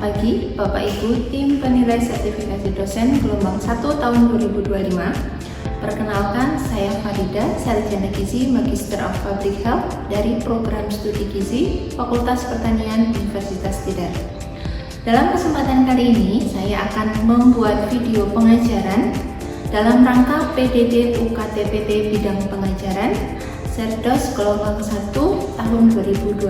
pagi Bapak Ibu tim penilai sertifikasi dosen gelombang 1 tahun 2025. Perkenalkan, saya Farida, Sarjana Gizi Magister of Public Health dari Program Studi Gizi Fakultas Pertanian Universitas Tidar. Dalam kesempatan kali ini, saya akan membuat video pengajaran dalam rangka PDD UKTPT bidang pengajaran Serdos gelombang 1 tahun 2025.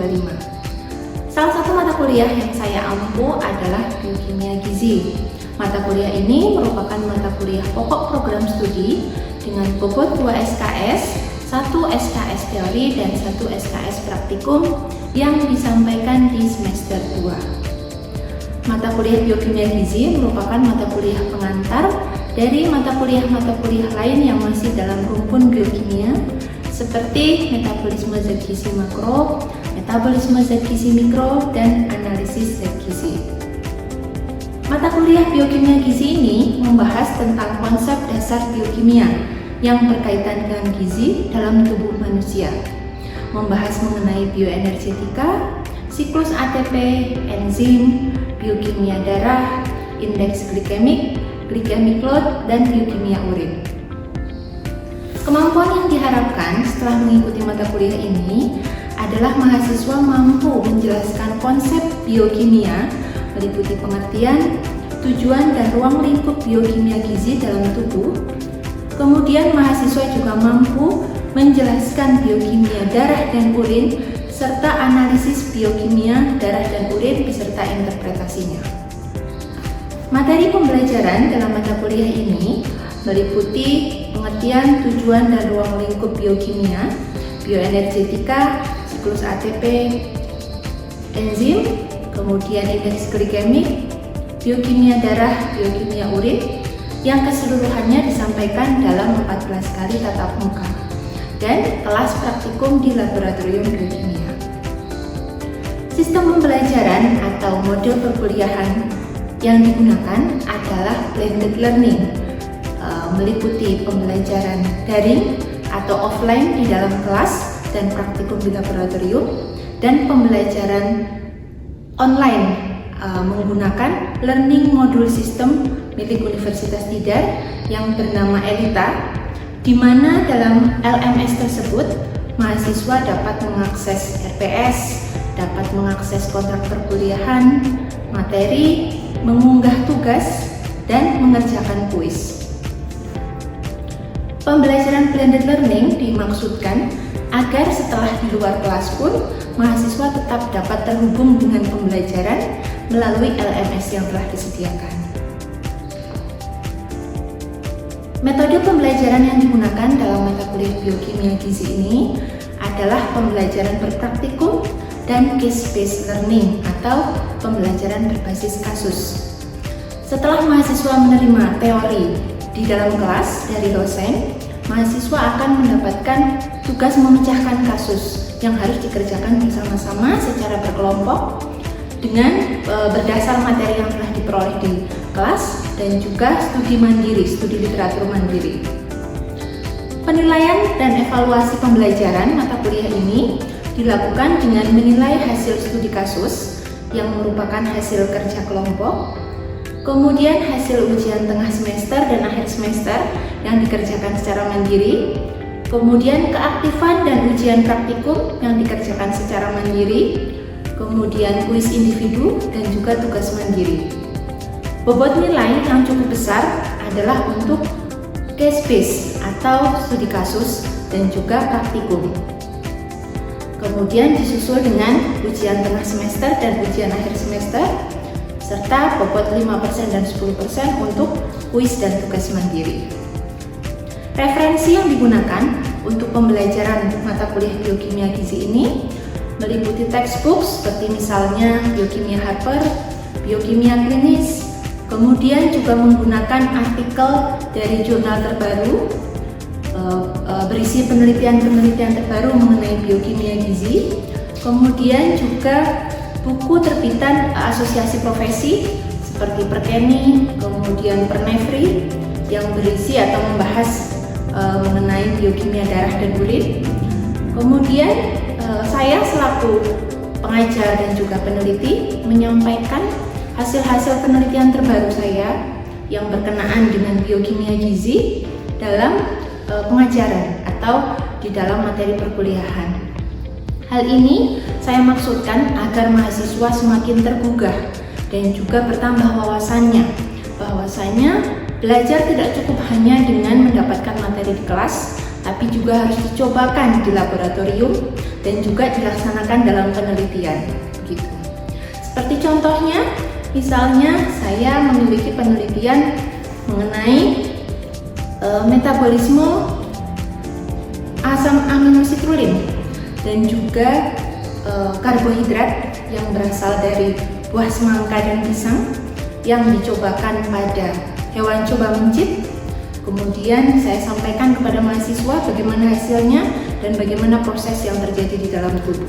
Salah satu mata kuliah yang saya ampu adalah Biokimia Gizi. Mata kuliah ini merupakan mata kuliah pokok program studi dengan bobot 2 SKS, 1 SKS teori dan 1 SKS praktikum yang disampaikan di semester 2. Mata kuliah Biokimia Gizi merupakan mata kuliah pengantar dari mata kuliah lain yang masih dalam rumpun biokimia seperti metabolisme zat gizi makro, metabolisme zat gizi mikro, dan analisis zat gizi. Mata kuliah Biokimia Gizi ini membahas tentang konsep dasar biokimia yang berkaitan dengan gizi dalam tubuh manusia, membahas mengenai bioenergetika, siklus ATP, enzim, biokimia darah, indeks glikemik, glycemic load, dan biokimia urin. Kemampuan yang diharapkan setelah mengikuti mata kuliah ini adalah mahasiswa mampu menjelaskan konsep biokimia meliputi pengertian, tujuan, dan ruang lingkup biokimia gizi dalam tubuh. Kemudian mahasiswa juga mampu menjelaskan biokimia darah dan urin serta analisis biokimia darah dan urin beserta interpretasinya. Materi pembelajaran dalam mata kuliah ini meliputi pengertian, tujuan, dan ruang lingkup biokimia, bioenergetika, siklus ATP, enzim, kemudian indeks glikemik, biokimia darah, biokimia urin, yang keseluruhannya disampaikan dalam 14 kali tatap muka, dan kelas praktikum di laboratorium biokimia. Sistem pembelajaran atau model perkuliahan yang digunakan adalah blended learning, meliputi pembelajaran daring atau offline di dalam kelas dan praktikum di laboratorium, dan pembelajaran online menggunakan learning module system milik Universitas Tidar yang bernama ELITA, di mana dalam LMS tersebut mahasiswa dapat mengakses RPS, dapat mengakses kontrak perkuliahan, materi, mengunggah tugas, dan mengerjakan kuis. Pembelajaran blended learning dimaksudkan agar setelah di luar kelas pun mahasiswa tetap dapat terhubung dengan pembelajaran melalui LMS yang telah disediakan. Metode pembelajaran yang digunakan dalam mata kuliah Biokimia Gizi ini adalah pembelajaran berpraktikum dan case-based learning atau pembelajaran berbasis kasus. Setelah mahasiswa menerima teori di dalam kelas dari dosen, mahasiswa akan mendapatkan tugas memecahkan kasus yang harus dikerjakan bersama-sama secara berkelompok dengan berdasar materi yang telah diperoleh di kelas dan juga studi mandiri, studi literatur mandiri. Penilaian dan evaluasi pembelajaran mata kuliah ini dilakukan dengan menilai hasil studi kasus yang merupakan hasil kerja kelompok, kemudian hasil ujian tengah semester dan akhir semester yang dikerjakan secara mandiri, kemudian keaktifan dan ujian praktikum yang dikerjakan secara mandiri, kemudian kuis individu dan juga tugas mandiri. Bobot nilai yang cukup besar adalah untuk case base atau studi kasus dan juga praktikum. Kemudian disusul dengan ujian tengah semester dan ujian akhir semester, serta bobot 5% dan 10% untuk kuis dan tugas mandiri. Referensi yang digunakan untuk pembelajaran mata kuliah Biokimia Gizi ini meliputi textbook seperti misalnya Biokimia Harper, Biokimia Klinis, kemudian juga menggunakan artikel dari jurnal terbaru berisi penelitian-penelitian terbaru mengenai biokimia gizi, kemudian juga buku terbitan asosiasi profesi seperti Perkeni, kemudian Pernefri yang berisi atau membahas mengenai biokimia darah dan urin. Kemudian saya selaku pengajar dan juga peneliti menyampaikan hasil-hasil penelitian terbaru saya yang berkenaan dengan biokimia gizi dalam pengajaran atau di dalam materi perkuliahan. Hal ini saya maksudkan agar mahasiswa semakin tergugah dan juga bertambah wawasannya, bahwasanya belajar tidak cukup hanya dengan mendapatkan materi di kelas, tapi juga harus dicobakan di laboratorium dan juga dilaksanakan dalam penelitian. Begitu. Seperti contohnya, misalnya saya memiliki penelitian mengenai metabolisme asam aminositrulin dan juga karbohidrat yang berasal dari buah semangka dan pisang yang dicobakan pada hewan coba mencit. Kemudian saya sampaikan kepada mahasiswa bagaimana hasilnya dan bagaimana proses yang terjadi di dalam tubuh.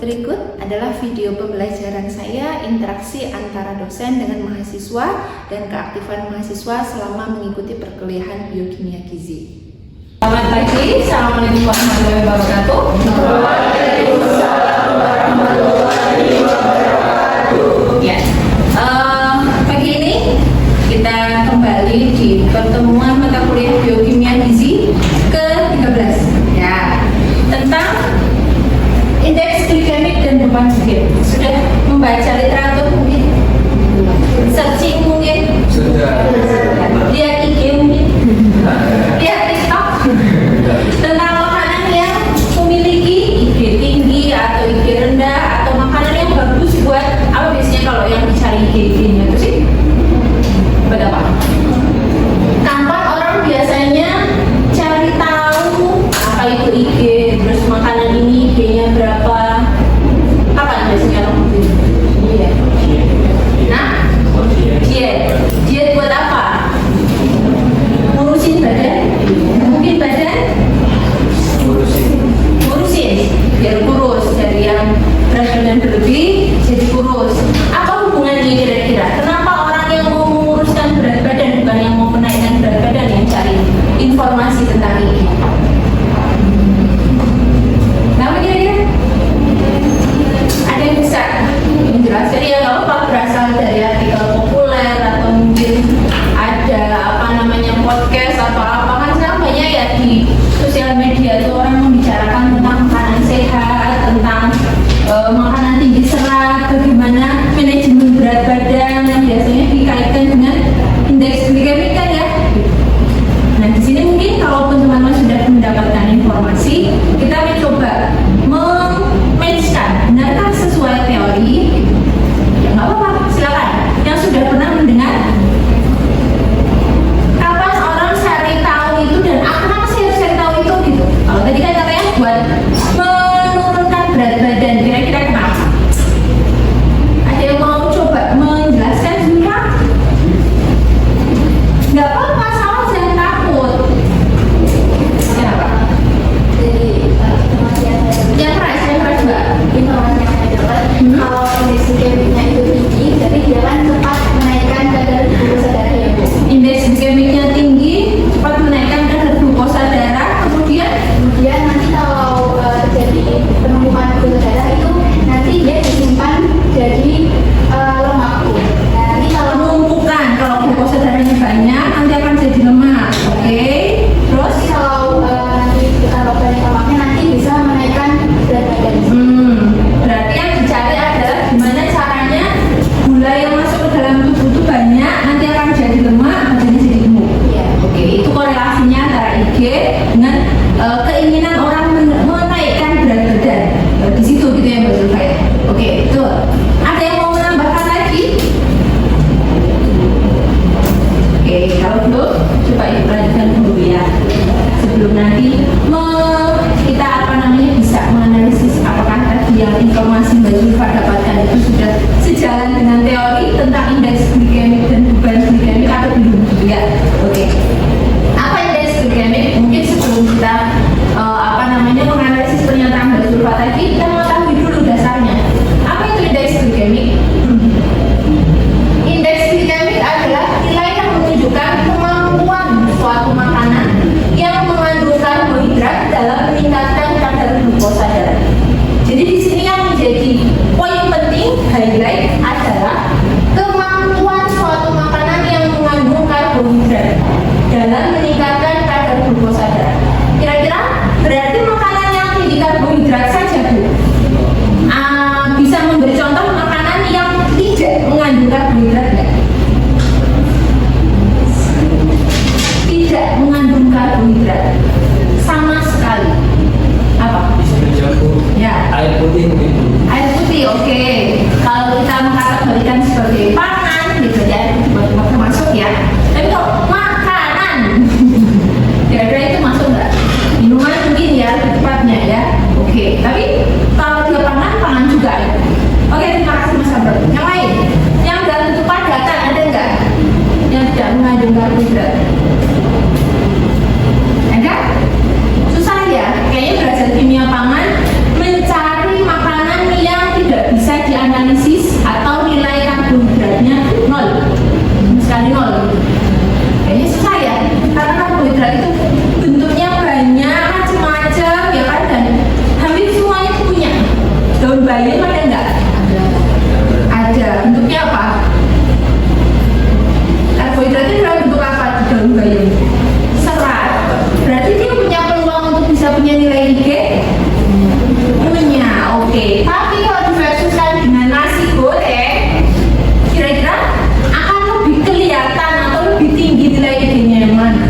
Berikut adalah video pembelajaran saya, interaksi antara dosen dengan mahasiswa dan keaktifan mahasiswa selama mengikuti perkuliahan biokimia gizi. Selamat pagi, Assalamualaikum warahmatullahi wabarakatuh. Waalaikumsalam warahmatullahi wabarakatuh. Ya, pagi ini kita kembali di pertemuan mata kuliah biokimia gizi ke-13. Ya, tentang indeks glikemik dan beban zikir. Sudah membaca literatur mungkin? Searching mungkin? Sudah. Lihat IG mungkin? Lihat TikTok? Tentang makanan yang memiliki IG tinggi atau IG rendah atau makanan yang bagus buat apa biasanya kalau yang dicari IG-nya itu sih? Buat apa? Kapan orang biasanya cari tahu apa itu IG, terus makanan ini IG-nya berapa? Kapan biasanya orang begitu? Iya. Nah, diet buat apa? Ngurusin badan? Mungkin badan? Ngurusin, biar kurus, dari yang berat badan berlebih jadi kurus. Apa hubungannya kira-kira? Kenapa orang yang mau menguruskan berat badan bukan yang mau menaikkan berat badan yang cari informasi tentang ini? Kenapa kira-kira? Ada yang bisa menjelaskan? Ya nggak apa-apa, berasal dari artikel populer atau mungkin ada apa namanya podcast atau apa, kan sekarang banyak ya di sosial media itu orang membicarakan tentang makanan sehat, tentang makanan tinggi serat, bagaimana manajemen berat badan yang biasanya dikaitkan dengan indeks glikemik kan ya. Nah di sini mungkin kalaupun teman-teman sudah mendapatkan informasi, kita mencoba men-matchkan, benarkah sesuai teori? Ya nggak apa-apa, silakan. Yang sudah pernah mendengar, kapan orang cari tahu itu dan kenapa sih harus cari tahu itu gitu? Kalau tadi kan katanya buat menurunkan berat badan, kira-kira kenapa? nilai IG punya. Oke, tapi kalau diversuskan dengan nasi goreng, kira-kira akan lebih kelihatan atau lebih tinggi nilai IG-nya yang mana?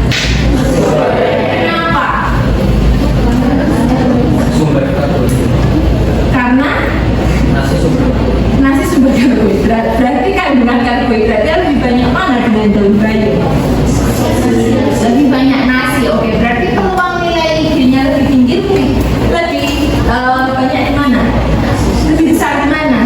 Kenapa? Sumber karbohidrat. Karena Nasi sumber nasi sumber karbohidrat. Berarti kandungan karbohidratnya lebih banyak mana dengan daun bayam? Lebih banyak nasi. Oke, berarti peluang nilai IG-nya lebih tinggi, lebih banyak di mana? Lebih besar di mana?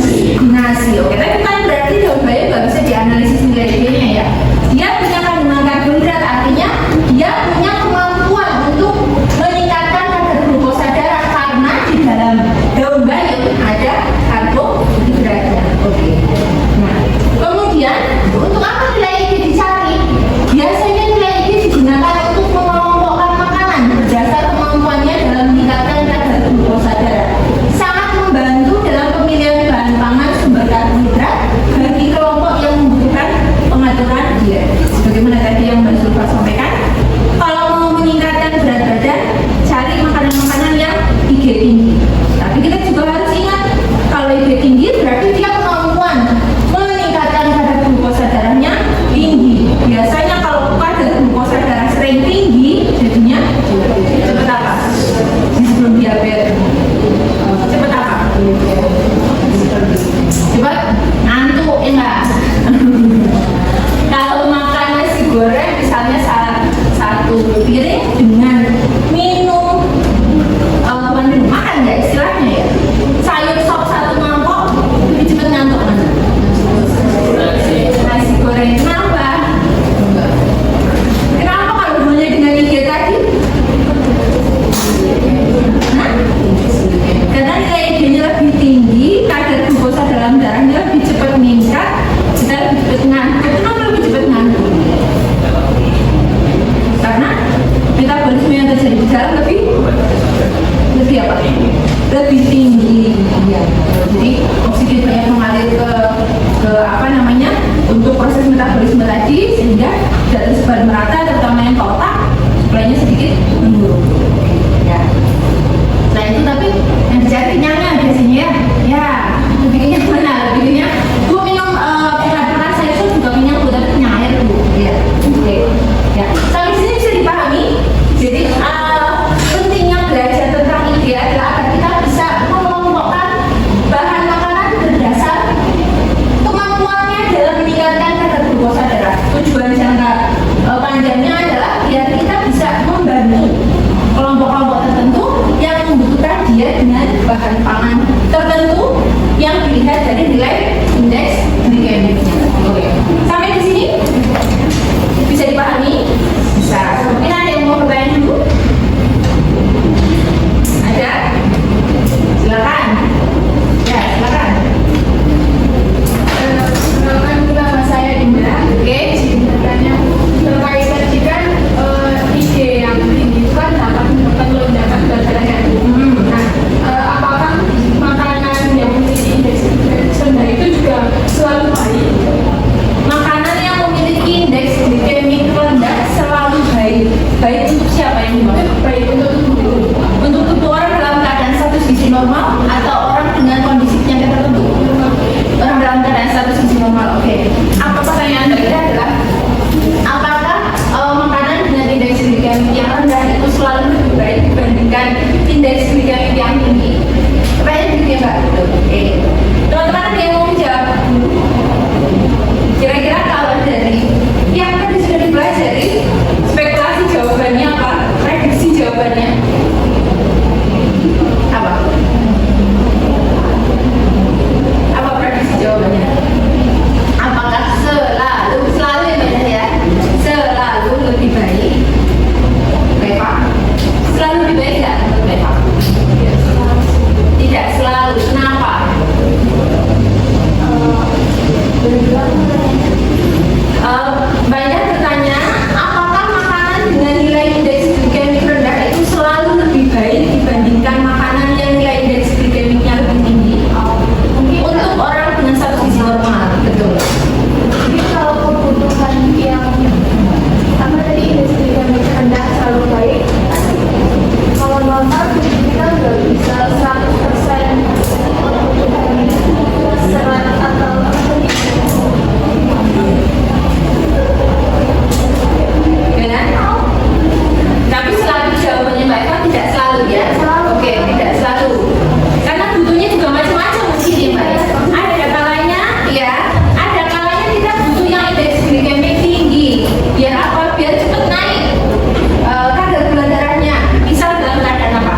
Di nasi. Oke, tapi kan berarti daun bayam nggak bisa dianalisis nilai IG-nya ya. Dia punya kandungan karbohidrat, artinya dia punya kemampuan untuk meningkatkan kadar glukosa darah karena di dalam daun bayam ada karbohidratnya. Oke. Nah, kemudian untuk apa nilai IG dicari? Biasanya nilai IG digunakan untuk mengelompokkan makanan berdasar kemampuannya dalam meningkatkan kadar glukosa darah. Sangat membantu dalam pemilihan bahan pangan sumber karbohidrat bagi kelompok yang membutuhkan pengaturan diet. Sebagaimana tadi yang Mbak Zulfa sampaikan, kalau mau meningkatkan berat badan, cari makanan-makanan yang IG tinggi. Tapi kita juga harus ingat, kalau IG tinggi berarti dia kemampuan meningkatkan kadar glukosa darahnya tinggi. Biasanya kalau kadar glukosa darah sering tinggi, jadinya cepet apa? Sebelum diabetes. Cepet apa? Cepet ngantuk, ya enggak? Kalau makan nasi goreng misalnya satu piring dengan minum makan ya istilahnya ya, sayur sop satu mangkok, lebih cepat ngantuk mana? Nasi goreng. Kenapa? Kenapa kalau hubungannya dengan IG tadi? Hah? Karena nilai IG-nya lebih tinggi, kadar glukosa dalam darahnya lebih cepat meningkat, kita lebih cepat ngantuk. Kenapa lebih cepat ngantuk? Karena metabolisme yang terjadi di dalam lebih apa? Lebih tinggi. Ya. Jadi oksigen banyak mengalir ke apa namanya untuk proses metabolisme tadi, sehingga tidak tersebar merata, terutama yang ke otak, suplainya sedikit menurun. Ya. Nah itu tapi yang dicari kenyangnya biasanya ya. Ya, lebih kenyang mana? Lebih kenyang. Bu minum kadang saya itu juga kenyang, bu, tapi kenyang air bu. Ya. Oke. Ya. Sampai sini bisa dipahami. Jadi pentingnya belajar tentang IG adalah agar kita bisa mengelompokkan bahan makanan berdasar kemampuannya dalam meningkatkan kadar glukosa darah. Tujuan jangka panjangnya adalah biar kita bisa membantu kelompok-kelompok tertentu yang membutuhkan diet dengan bahan pangan tertentu yang dilihat dari nilai indeks glikemiknya. Oke. Sampai di sini bisa dipahami? Bisa. Mungkin ada yang mau bertanya dulu? Ada? Silakan. Ya, silakan. Perkenalkan, nama saya Indra. Oke. Bertanya terkait tadi kan IG yang tinggi itu kan perlu dapat berat badan. Nah, apakah makanan yang memiliki indeks rendah itu juga selalu baik? Makanan yang memiliki indeks glikemik rendah selalu baik. Baik untuk siapa yang dimaksud? Baik untuk tubuh. Untuk tubuh orang dalam keadaan status gizi normal atau orang dengan kondisi penyakit tertentu? Orang dalam keadaan status gizi normal. Oke. Apa pertanyaan Mbak Ida adalah apakah makanan dengan indeks glikemik yang rendah itu selalu lebih baik dibandingkan indeks glikemik yang tinggi? Pertanyaan gitu ya Mbak? Oke. Teman-teman ada yang mau menjawab? Kira-kira kalau dari yang tadi sudah dipelajari, spekulasi jawabannya apa? Prediksi jawabannya apa? Apa prediksi jawabannya? Apakah selalu ya Mbak ya? Selalu lebih baik? Oke Pak. Selalu lebih baik nggak menurut Pak? Kan kita nggak bisa 100% serat atau Benar? Tapi selalu jawabannya Mbak Eva tidak selalu ya? Oke, tidak selalu. Karena butuhnya juga macam-macam mungkin ya Mbak. Ada kalanya, ya, ada kalanya kita butuh yang indeks glikemik tinggi. Biar apa? Biar cepat naik kadar gula darahnya. Misal dalam keadaan apa?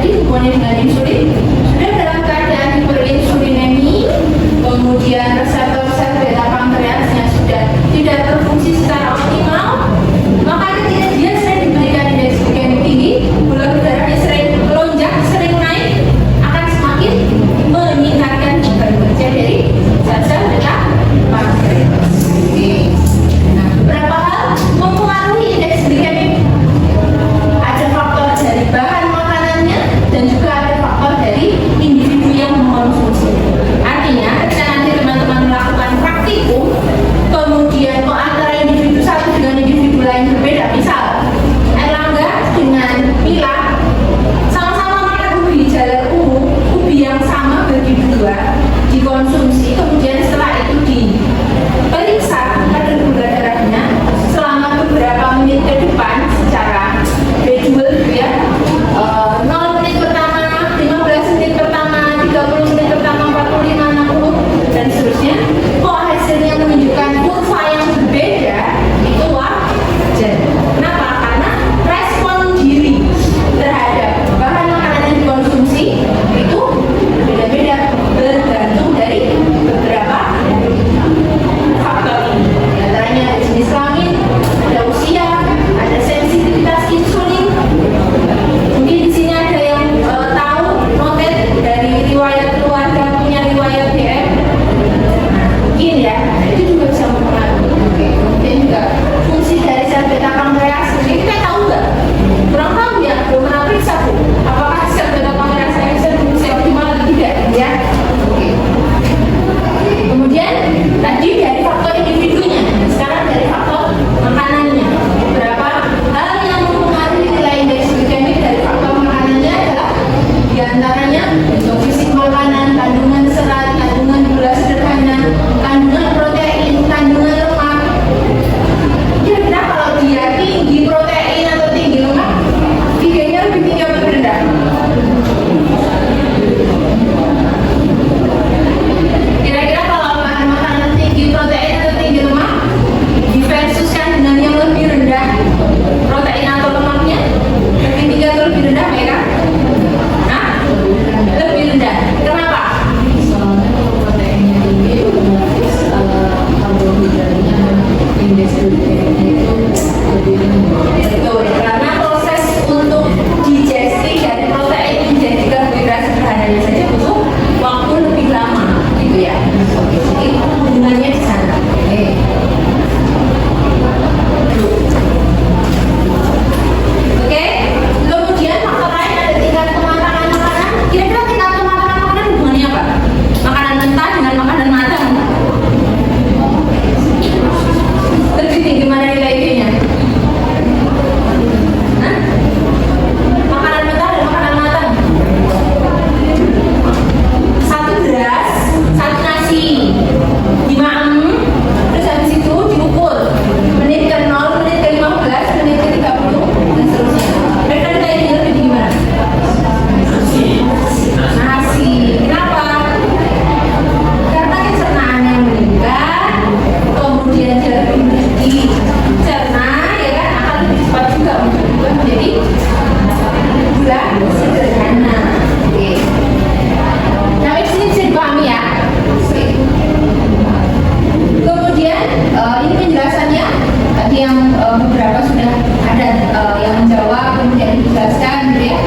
tadi hubungannya dengan insulin sudah dalam keadaan hiperinsulinemi, kemudian reseptor sel beta pankreasnya sudah tidak berfungsi secara optimal, maka ketika dia sering diberikan indeks glikemik tinggi, gula darahnya sering melonjak, sering naik, akan semakin meningkatkan beban kerja dari sel-sel beta pankreas. Nah, beberapa hal mempengaruhi indeks glikemik. Ada faktor dari bahan makanannya dan juga ada faktor dari individu yang mengkonsumsi. Artinya, ketika nanti teman-teman melakukan praktikum, kemudian antara individu satu dengan individu lain berbeda. Misal, Erlangga dengan Mila sama-sama makan ubi jalur ungu, ubi yang sama bagi dua dikonsumsi, kemudian setelah itu diperiksa kadar gula darahnya selama beberapa menit ke depan secara gradual gitu ya, 0 menit pertama, 15 menit pertama, 30 menit pertama, 45, 60 dan seterusnya. Kok hasilnya menunjukkan kurva yang berbeda, itu wajar. Kenapa? Karena respon diri terhadap bahan makanan yang dikonsumsi itu beda-beda, bergantung dari beberapa faktor ini. Di antaranya ada jenis kelamin, ada usia, ada sensitivitas insulin. Mungkin di sini ada yang tahu notet dari riwayat keluarga punya riwayat DM. Nah, mungkin ya, itu juga bisa mempengaruhi. Kemudian juga fungsi dari sel beta pankreas. Jadi kita tahu nggak? Kurang tahu ya, belum pernah periksa tuh. Apakah sel beta pankreas saya bisa berfungsi optimal atau tidak? Ya. Oke. Kemudian tadi dari faktor individunya, sekarang dari faktor makanannya. Beberapa hal yang mempengaruhi nilai indeks glikemik dari faktor makanannya adalah diantaranya bentuk fisik makanan, kandungan serat, kandungan gula sederhana, kandungan protein, kandungan lemak. Kira-kira kalau dia tinggi protein atau tinggi lemak, IG-nya lebih tinggi atau lebih rendah? Kira-kira kalau makan makanan tinggi protein atau tinggi lemak diversuskan dengan yang lebih rendah protein atau lemaknya, lebih tinggi atau lebih rendah mereka? Nah, lebih rendah. Kenapa? Soalnya kalau proteinnya tinggi, otomatis karbohidratnya indeks glikemiknya itu lebih rendah. Betul, karena proses untuk digesti dari protein menjadi karbohidrat sederhananya saja butuh waktu lebih lama, gitu ya. Oke, jadi hubungannya di sana. Oke, kemudian faktor lain ada tingkat kematangan makanan. Kira-kira tingkat kematangan makanan hubungannya apa? Makanan mentah dengan makanan matang. Lebih tinggi mana nilai IG-nya? Hah? Makanan mentah dan makanan matang. Satu beras, satu nasi, dimaem, terus habis itu diukur menit ke 0, menit ke 15, menit ke 30 dan seterusnya. Mereka nilai IG lebih tinggi mana? Nasi. Kenapa? Karena pencernaannya meningkat, kemudian dia lebih dicerna, ya kan, akan lebih cepat juga untuk berubah menjadi gula sederhana. Oke. Nah, di sini bisa dipahami ya. Oke. Kemudian ini penjelasannya tadi yang beberapa sudah ada yang menjawab kemudian dijelaskan gitu ya.